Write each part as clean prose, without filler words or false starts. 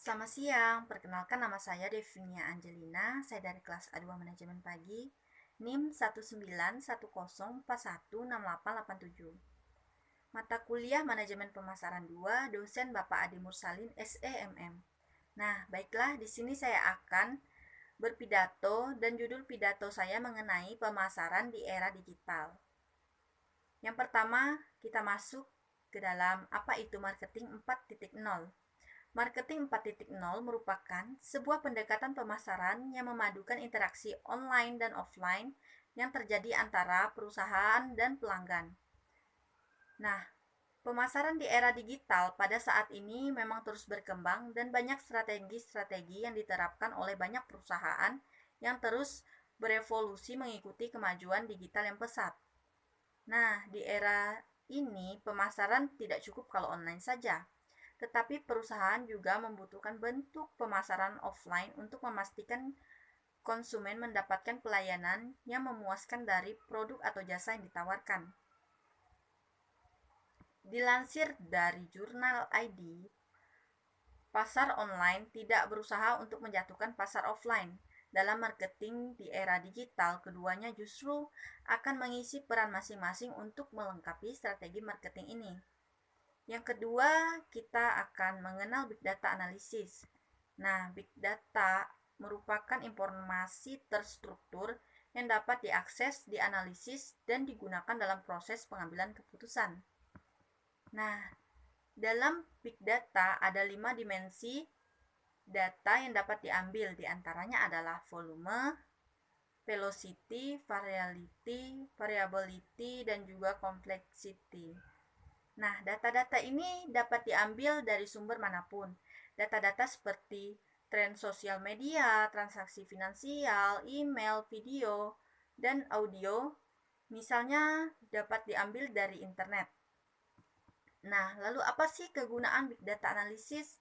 Selamat siang, perkenalkan nama saya Devinia Angelina, saya dari kelas A2 Manajemen Pagi, NIM 19104141887. Mata kuliah Manajemen Pemasaran 2, dosen Bapak Adi Mursalin, SEMM. Nah, baiklah, di sini saya akan berpidato dan judul pidato saya mengenai pemasaran di era digital. Yang pertama, kita masuk ke dalam apa itu marketing 4.0. Marketing 4.0 merupakan sebuah pendekatan pemasaran yang memadukan interaksi online dan offline yang terjadi antara perusahaan dan pelanggan. Nah, pemasaran di era digital pada saat ini memang terus berkembang dan banyak strategi-strategi yang diterapkan oleh banyak perusahaan yang terus berevolusi mengikuti kemajuan digital yang pesat. Nah, di era ini pemasaran tidak cukup kalau online saja, tetapi perusahaan juga membutuhkan bentuk pemasaran offline untuk memastikan konsumen mendapatkan pelayanan yang memuaskan dari produk atau jasa yang ditawarkan. Dilansir dari jurnal ID, pasar online tidak berusaha untuk menjatuhkan pasar offline. Dalam marketing di era digital, keduanya justru akan mengisi peran masing-masing untuk melengkapi strategi marketing ini. Yang kedua, kita akan mengenal Big Data Analysis. Nah, Big Data merupakan informasi terstruktur yang dapat diakses, dianalisis, dan digunakan dalam proses pengambilan keputusan. Nah, dalam Big Data ada 5 dimensi data yang dapat diambil. Di antaranya adalah volume, velocity, variability, dan juga complexity. Nah, data-data ini dapat diambil dari sumber manapun. Data-data seperti tren sosial media, transaksi finansial, email, video, dan audio, misalnya dapat diambil dari internet. Nah, lalu apa sih kegunaan Big Data Analysis?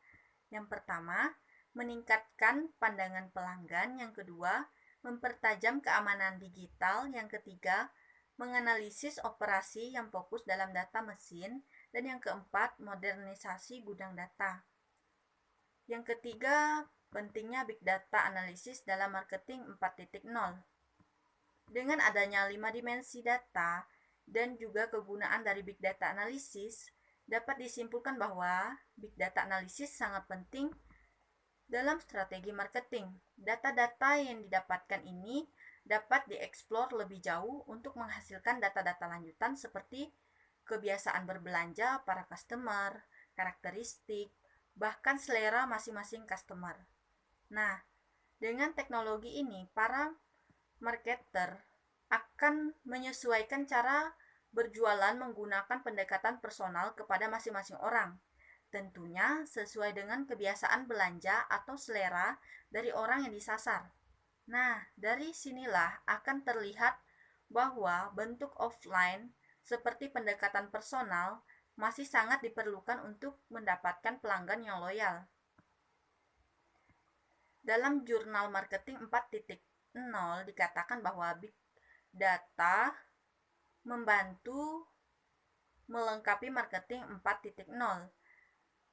Yang pertama, meningkatkan pandangan pelanggan. Yang kedua, mempertajam keamanan digital. Yang ketiga, menganalisis operasi yang fokus dalam data mesin. Dan yang keempat, modernisasi gudang data. Yang ketiga, pentingnya Big Data Analysis dalam marketing 4.0. Dengan adanya 5 dimensi data dan juga kegunaan dari Big Data Analysis, dapat disimpulkan bahwa Big Data Analysis sangat penting dalam strategi marketing. Data-data yang didapatkan ini dapat dieksplor lebih jauh untuk menghasilkan data-data lanjutan seperti kebiasaan berbelanja para customer, karakteristik, bahkan selera masing-masing customer. Nah, dengan teknologi ini, para marketer akan menyesuaikan cara berjualan menggunakan pendekatan personal kepada masing-masing orang. Tentunya sesuai dengan kebiasaan belanja atau selera dari orang yang disasar. Nah, dari sinilah akan terlihat bahwa bentuk offline seperti pendekatan personal masih sangat diperlukan untuk mendapatkan pelanggan yang loyal. Dalam jurnal marketing 4.0 dikatakan bahwa Big Data membantu melengkapi marketing 4.0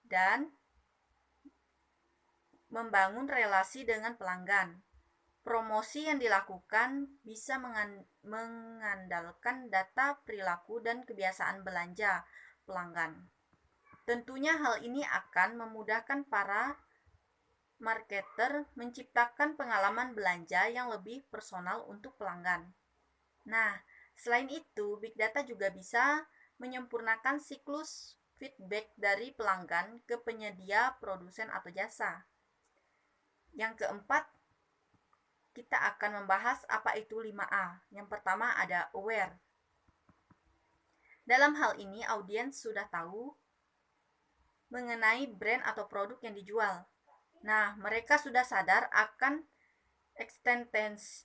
dan membangun relasi dengan pelanggan. Promosi yang dilakukan bisa mengandalkan data perilaku dan kebiasaan belanja pelanggan. Tentunya hal ini akan memudahkan para marketer menciptakan pengalaman belanja yang lebih personal untuk pelanggan. Nah, selain itu, Big Data juga bisa menyempurnakan siklus feedback dari pelanggan ke penyedia, produsen, atau jasa. Yang keempat, kita akan membahas apa itu 5A. Yang pertama ada aware. Dalam hal ini, audiens sudah tahu mengenai brand atau produk yang dijual. Nah, mereka sudah sadar akan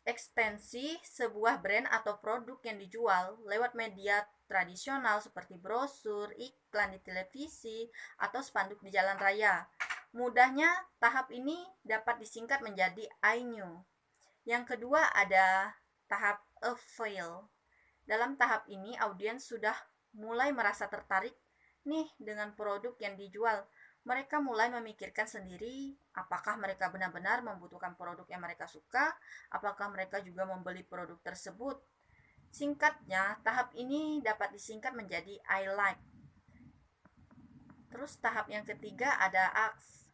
ekstensi sebuah brand atau produk yang dijual lewat media tradisional seperti brosur, iklan di televisi, atau spanduk di jalan raya. Mudahnya, tahap ini dapat disingkat menjadi I knew. Yang kedua ada tahap avail. Dalam tahap ini, audiens sudah mulai merasa tertarik nih dengan produk yang dijual. mereka mulai memikirkan sendiri apakah mereka benar-benar membutuhkan produk yang mereka suka, apakah mereka juga membeli produk tersebut. Singkatnya, tahap ini dapat disingkat menjadi I like. Terus tahap yang ketiga ada ask.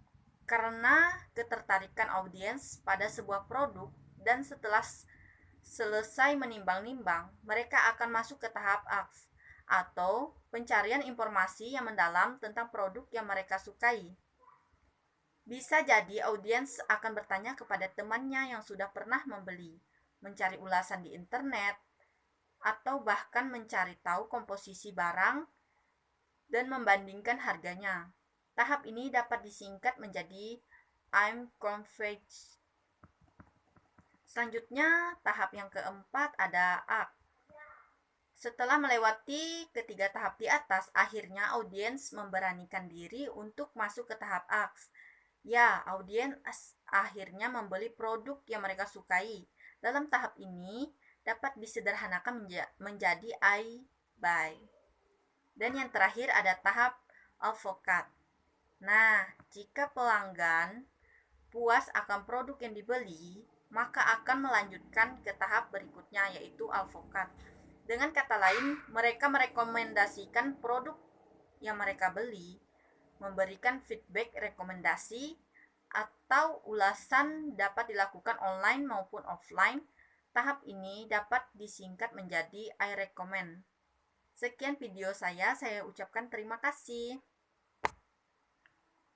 Karena ketertarikan audiens pada sebuah produk dan setelah selesai menimbang-nimbang, mereka akan masuk ke tahap ask atau pencarian informasi yang mendalam tentang produk yang mereka sukai. Bisa jadi audiens akan bertanya kepada temannya yang sudah pernah membeli, mencari ulasan di internet, atau bahkan mencari tahu komposisi barang dan membandingkan harganya. Tahap ini dapat disingkat menjadi I'm confused. Selanjutnya, tahap yang keempat ada act. Setelah melewati ketiga tahap di atas, akhirnya audiens memberanikan diri untuk masuk ke tahap act. Ya, audiens akhirnya membeli produk yang mereka sukai. Dalam tahap ini, dapat disederhanakan menjadi I buy. Dan yang terakhir ada tahap advocate. Nah, jika pelanggan puas akan produk yang dibeli, maka akan melanjutkan ke tahap berikutnya yaitu advocate. Dengan kata lain, mereka merekomendasikan produk yang mereka beli, memberikan feedback rekomendasi, atau ulasan dapat dilakukan online maupun offline. Tahap ini dapat disingkat menjadi I recommend. Sekian video saya ucapkan terima kasih.